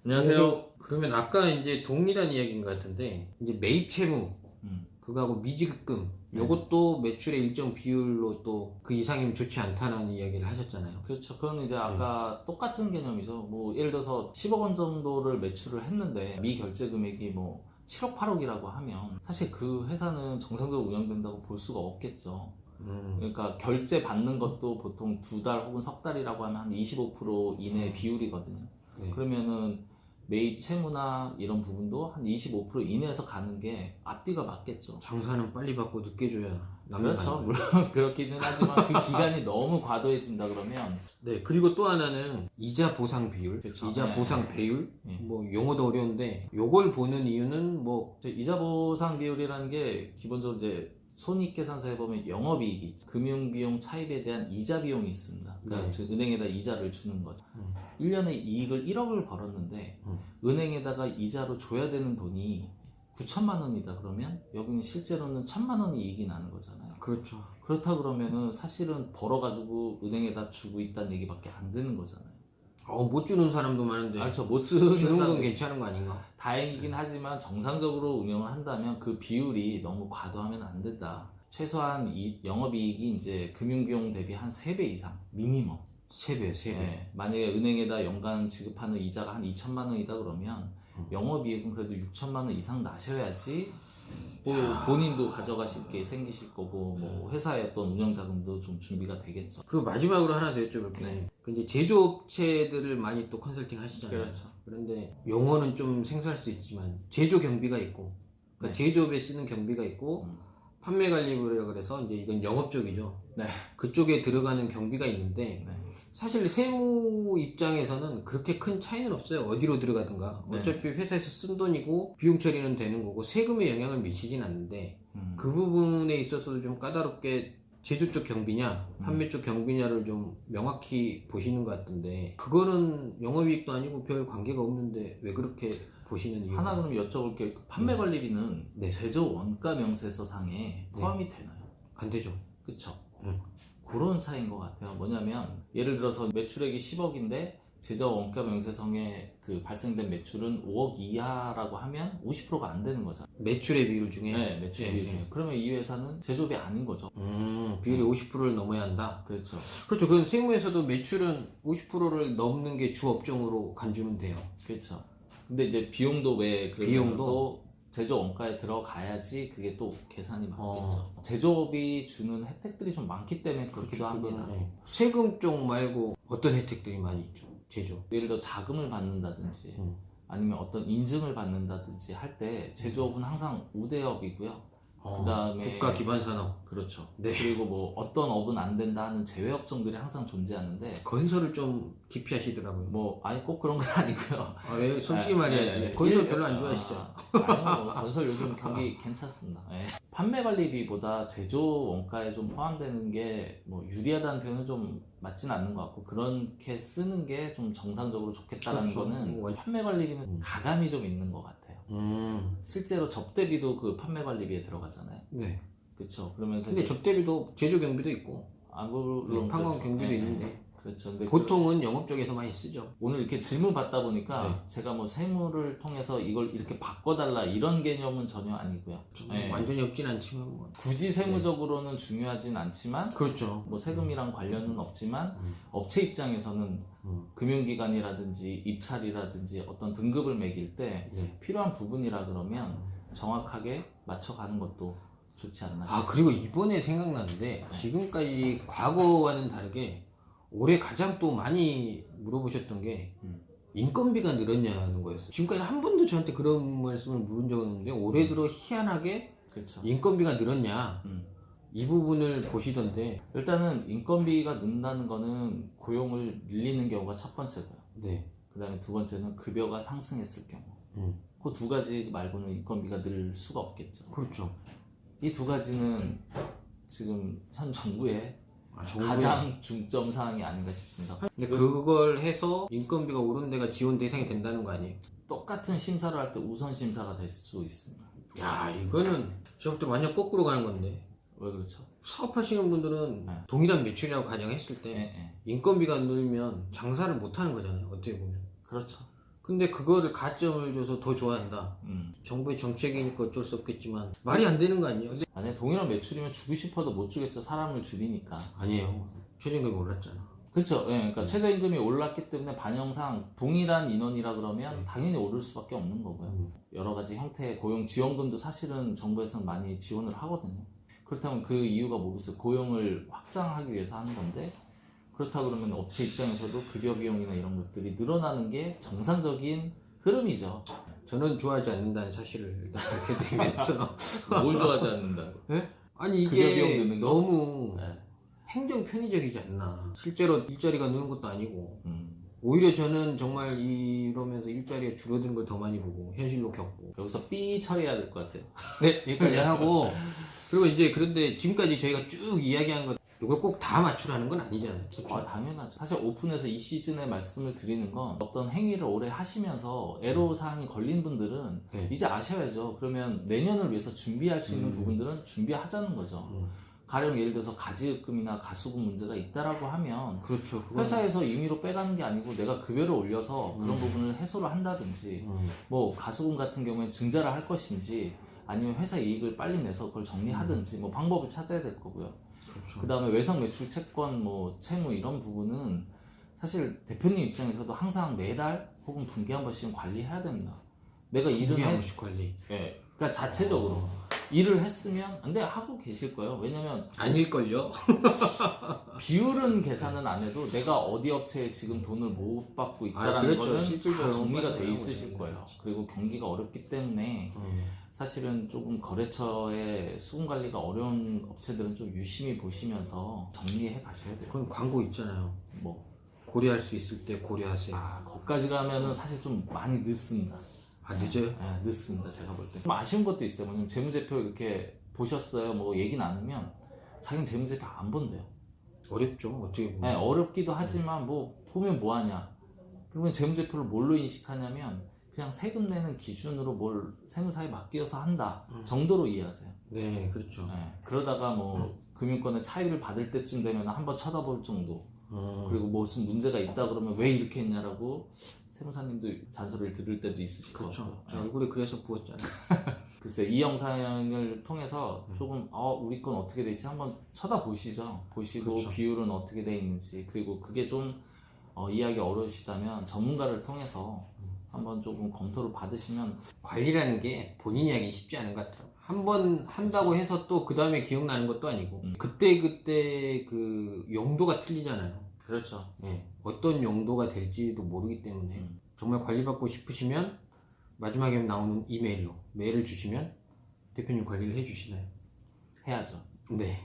안녕하세요. 그러면 아까 이제 동일한 이야기인 것 같은데 이제 매입 채무 그거하고 미지급금 요것도 매출의 일정 비율로 또 그 이상이면 좋지 않다는 이야기를 하셨잖아요. 그렇죠. 그건 이제 아까 똑같은 개념이죠. 뭐 예를 들어서 10억 원 정도를 매출을 했는데 미결제 금액이 뭐 7억 8억이라고 하면 사실 그 회사는 정상적으로 운영된다고 볼 수가 없겠죠. 그러니까 결제 받는 것도 보통 2달 혹은 석 달이라고 하면 한 25% 이내 비율이거든요. 네. 그러면은 매입 채무나 이런 부분도 한 25% 이내에서 가는 게 앞뒤가 맞겠죠. 장사는 빨리 받고 늦게 줘야 남는 그렇죠. 거 아닌가요? 물론 그렇기는 하지만 그 기간이 너무 과도해진다 그러면 네. 그리고 또 하나는 이자 보상 비율, 그렇죠. 이자 네. 보상 배율, 네. 뭐 용어도 어려운데 요걸 보는 이유는 뭐 이자 보상 비율이라는 게 기본적으로 이제 손익계산서에 보면 영업이익이 있죠. 금융비용 차입에 대한 이자 비용이 있습니다. 그러니까 네. 즉 은행에다 이자를 주는 거죠. 1년에 이익을 1억을 벌었는데 은행에다가 이자로 줘야 되는 돈이 9천만 원이다 그러면 여기는 실제로는 1,000만 원이 이익이 나는 거잖아요. 그렇죠. 그렇다 그러면은 사실은 벌어가지고 은행에다 주고 있다는 얘기밖에 안 되는 거잖아요. 못 주는 사람도 많은데 알죠. 못 주는 주는 건 사람이 괜찮은 거 아닌가? 다행이긴 하지만 정상적으로 운영을 한다면 그 비율이 너무 과도하면 안 된다. 최소한 이 영업이익이 이제 금융비용 대비 한 3배 이상 미니멈. 3배. 네, 만약에 은행에다 연간 지급하는 이자가 한 2천만 원이다 그러면 영업이익은 그래도 6천만 원 이상 나셔야지 또 본인도 가져가실 게 생기실 거고 뭐 회사의 어떤 운영 자금도 좀 준비가 되겠죠. 그 마지막으로 하나 더 여쭤볼게요. 네. 그 이제 제조업체들을 많이 또 컨설팅 하시잖아요. 그렇죠. 그런데 용어는 좀 생소할 수 있지만 제조 경비가 있고, 그러니까 제조업에 쓰는 경비가 있고, 판매 관리부라 그래서 이제 이건 영업 쪽이죠. 네. 그쪽에 들어가는 경비가 있는데 네. 사실 세무 입장에서는 그렇게 큰 차이는 없어요. 어디로 들어가든가. 네. 어차피 회사에서 쓴 돈이고 비용 처리는 되는 거고 세금에 영향을 미치진 않는데 그 부분에 있어서도 좀 까다롭게 제조 쪽 경비냐 판매 쪽 경비냐를 좀 명확히 보시는 것 같은데 그거는 영업이익도 아니고 별 관계가 없는데 왜 그렇게 보시는 이유가? 하나 그럼 여쭤볼게요. 판매 관리비는 네. 제조 원가 명세서상에 포함이 되나요? 안 되죠. 그쵸? 그런 차이인 것 같아요. 뭐냐면 예를 들어서 매출액이 10억인데 제조 원가 명세서에 그 발생된 매출은 5억 이하라고 하면 50%가 안 되는 거잖아요. 매출의 비율 중에 네, 매출 비율 중에. 그러면 이 회사는 제조업이 아닌 거죠. 비율이 50%를 넘어야 한다. 그렇죠. 그렇죠. 그건 세무에서도 매출은 50%를 넘는 게 주 업종으로 간주는 돼요. 그렇죠. 근데 이제 비용도 왜 그러면 비용도? 또 제조 원가에 들어가야지 그게 또 계산이 맞겠죠. 제조업이 주는 혜택들이 좀 많기 때문에 그렇기도 합니다. 네. 세금 쪽 말고 어떤 혜택들이 많이 있죠? 제조. 예를 들어 자금을 받는다든지 아니면 어떤 인증을 받는다든지 할 때 제조업은 항상 우대업이고요. 그다음에 국가 기반 산업. 그렇죠. 네. 그리고 뭐 어떤 업은 안 된다 하는 제외 업종들이 항상 존재하는데 건설을 좀 기피하시더라고요. 뭐 아니 꼭 그런 건 아니고요. 왜 솔직히 말해 건설 별로 안 좋아하시죠? 아니요. 건설 요즘 경기 괜찮습니다. 예. 판매 관리비보다 제조 원가에 좀 포함되는 게 뭐 유리하다는 표현은 좀 맞지는 않는 것 같고 그렇게 쓰는 게 좀 정상적으로 좋겠다는 그렇죠. 거는 판매 관리비는 가감이 좀 있는 것 같아요. 실제로 접대비도 그 판매 관리비에 들어가잖아요. 네. 그렇죠. 그러면서 근데 이제 접대비도 제조 경비도 있고 물론 판관 그렇죠. 경비도 예, 있는데 그렇죠. 근데 보통은 영업 쪽에서 많이 쓰죠. 오늘 이렇게 질문 받다 보니까 네. 제가 뭐 세무를 통해서 이걸 이렇게 바꿔달라 이런 개념은 전혀 아니고요. 예. 완전히 없진 않지만 뭐. 굳이 세무적으로는 중요하진 않지만 그렇죠. 뭐 세금이랑 관련은 없지만 업체 입장에서는 금융기관이라든지 입찰이라든지 어떤 등급을 매길 때 네. 필요한 부분이라 그러면 정확하게 맞춰가는 것도 좋지 않나 싶습니다. 그리고 이번에 생각나는데 지금까지 과거와는 다르게 올해 가장 또 많이 물어보셨던 게 인건비가 늘었냐는 거였어요. 지금까지 한 번도 저한테 그런 말씀을 물은 적은 없는데 올해 들어 희한하게 그렇죠. 인건비가 늘었냐 이 부분을 보시던데 일단은 인건비가 는다는 거는 고용을 밀리는 경우가 첫 번째고요. 네. 그 다음에 두 번째는 급여가 상승했을 경우. 그 두 가지 말고는 인건비가 늘 수가 없겠죠. 그렇죠. 이 두 가지는 지금 현 정부의 정부의- 가장 중점 사항이 아닌가 싶습니다. 근데 그걸 해서 인건비가 오른 데가 지원 대상이 된다는 거 아니에요? 똑같은 심사를 할 때 우선 심사가 될 수 있습니다. 야 이거는 저부터 완전 거꾸로 가는 건데 왜 그렇죠? 사업하시는 분들은 네. 동일한 매출이라고 가정했을 때 예, 예. 인건비가 늘면 장사를 못 하는 거잖아요. 어떻게 보면. 그렇죠. 근데 그거를 가점을 줘서 더 좋아한다. 정부의 정책이니까 어쩔 수 없겠지만 말이 안 되는 거 아니에요? 근데 만약에 동일한 매출이면 주고 싶어도 못 주겠죠. 사람을 줄이니까. 아니에요. 최저임금이 올랐잖아. 그렇죠. 예, 그러니까 최저임금이 올랐기 때문에 반영상 동일한 인원이라 그러면 당연히 오를 수밖에 없는 거고요. 여러 가지 형태의 고용 지원금도 사실은 정부에서는 많이 지원을 하거든요. 그렇다면 그 이유가 뭐겠어요? 고용을 확장하기 위해서 하는 건데 그렇다 그러면 업체 입장에서도 급여 비용이나 이런 것들이 늘어나는 게 정상적인 흐름이죠. 저는 좋아하지 않는다는 사실을 일단 밝혀드리면서 뭘 좋아하지 않는다고? 네? 아니 급여 비용 이게 느는 거? 너무 네. 행정 편의적이지 않나. 실제로 일자리가 느는 것도 아니고 음. 오히려 저는 정말 이러면서 일자리가 줄어드는 걸 더 많이 보고 현실로 겪고 여기서 삐 처리해야 될 것 같아요. 네 여기까지 하고 그리고 이제 그런데 지금까지 저희가 쭉 이야기한 것 이걸 꼭 다 맞추라는 건 아니잖아요. 아, 당연하죠. 사실 오픈에서 이 시즌에 말씀을 드리는 건 어떤 행위를 오래 하시면서 애로사항이 걸린 분들은 네. 이제 아셔야죠. 그러면 내년을 위해서 준비할 수 있는 부분들은 준비하자는 거죠. 가령 예를 들어서 가지급금이나 가수급 문제가 있다라고 하면 그렇죠. 그건- 회사에서 임의로 빼가는 게 아니고 내가 급여를 올려서 그런 부분을 해소를 한다든지 뭐 가수금 같은 경우에 증자를 할 것인지 아니면 회사 이익을 빨리 내서 그걸 정리하든지 뭐 방법을 찾아야 될 거고요. 그렇죠. 그 다음에 외성 매출 채권, 뭐 채무 이런 부분은 사실 대표님 입장에서도 항상 매달 혹은 분기 한 번씩은 관리해야 됩니다. 내가 일은 일은 한 해, 번씩 관리. 예, 그러니까 자체적으로 일을 했으면 근데 하고 계실 거예요. 왜냐면 아닐걸요? 비율은 계산은 안 해도 내가 어디 업체에 지금 돈을 못 받고 있다라는 그렇죠. 거는 실질적으로 다 정리가 돼 받아요. 있으실 거예요. 그리고 경기가 어렵기 때문에 사실은 조금 거래처의 수금 관리가 어려운 업체들은 좀 유심히 보시면서 정리해 가셔야 돼요. 그건 광고 있잖아요. 뭐 고려할 수 있을 때 고려하세요. 거기까지 가면은 사실 좀 많이 늦습니다. 늦어요? 네, 늦습니다. 제가 볼 때. 좀 아쉬운 것도 있어요. 뭐냐면 재무제표 이렇게 보셨어요. 뭐 얘기 나누면 자기는 재무제표 안 본대요. 어렵죠. 어떻게 보면. 네, 어렵기도 하지만 뭐 보면 뭐 하냐. 그러면 재무제표를 뭘로 인식하냐면 그냥 세금 내는 기준으로 뭘 세무사에 맡겨서 한다 정도로 이해하세요. 네, 그렇죠. 네, 그러다가 뭐 금융권의 차이를 받을 때쯤 되면 한번 쳐다볼 정도. 그리고 무슨 문제가 있다 그러면 왜 이렇게 했냐라고 세무사님도 잔소리를 들을 때도 있으실 것 그렇죠. 같고요. 저 얼굴에 그래서 부었잖아요. 글쎄 이 영상을 통해서 조금 우리 건 어떻게 돼 있지 한번 쳐다보시죠. 보시고 그렇죠. 비율은 어떻게 돼 있는지 그리고 그게 좀 이해하기 어려우시다면 전문가를 통해서 한번 조금 검토를 받으시면 관리라는 게 본인이 하기 쉽지 않은 것 같아요. 한 번 한다고 해서 또 그 다음에 기억나는 것도 아니고 그때 그 용도가 틀리잖아요. 그렇죠. 네, 어떤 용도가 될지도 모르기 때문에 정말 관리받고 싶으시면 마지막에 나오는 이메일로 메일을 주시면 대표님 관리를 해주시나요? 해야죠. 네.